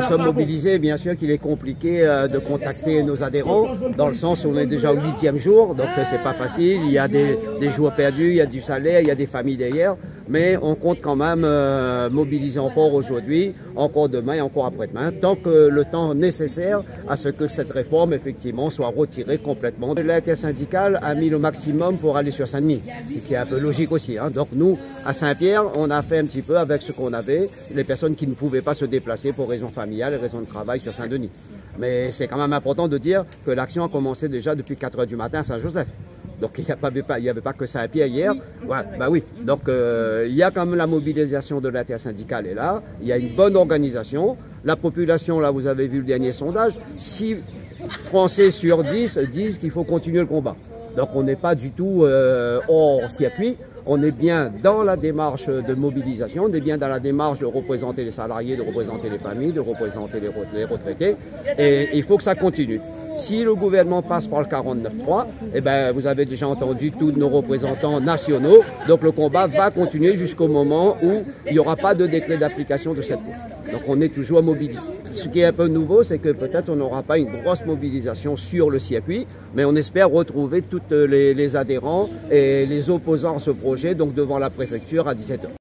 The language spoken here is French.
nous sommes mobilisés, bien sûr qu'il est compliqué de contacter nos adhérents, dans le sens où on est déjà au 8e jour, donc c'est pas facile, il y a des jours perdus, il y a du salaire, il y a des familles derrière, mais on compte quand même mobiliser encore aujourd'hui, encore demain et encore après-demain, tant que le temps nécessaire à ce que cette réforme effectivement soit retirée complètement. L'intersyndicale a mis le maximum pour aller sur Saint-Denis, ce qui est un peu logique aussi. Donc nous, à Saint-Pierre, on a fait un petit peu avec ce qu'on avait, les personnes qui ne pouvaient pas se déplacer pour raisons familiales et raisons de travail sur Saint-Denis. Mais c'est quand même important de dire que l'action a commencé déjà depuis 4 h du matin à Saint-Joseph. Donc il n'y avait pas que Saint-Pierre hier. Ouais, bah oui. Donc il y a quand même la mobilisation de l'intersyndicale est là. Il y a une bonne organisation. La population, là vous avez vu le dernier sondage, 6 Français sur 10 disent qu'il faut continuer le combat. Donc on n'est pas du tout hors circuit. On est bien dans la démarche de mobilisation, on est bien dans la démarche de représenter les salariés, de représenter les familles, de représenter les retraités. Et il faut que ça continue. Si le gouvernement passe par le 49.3, eh ben, vous avez déjà entendu tous nos représentants nationaux. Donc le combat va continuer jusqu'au moment où il n'y aura pas de décret d'application de cette loi. Donc on est toujours mobilisé. Ce qui est un peu nouveau, c'est que peut-être on n'aura pas une grosse mobilisation sur le circuit, mais on espère retrouver tous les adhérents et les opposants à ce projet donc devant la préfecture à 17 h.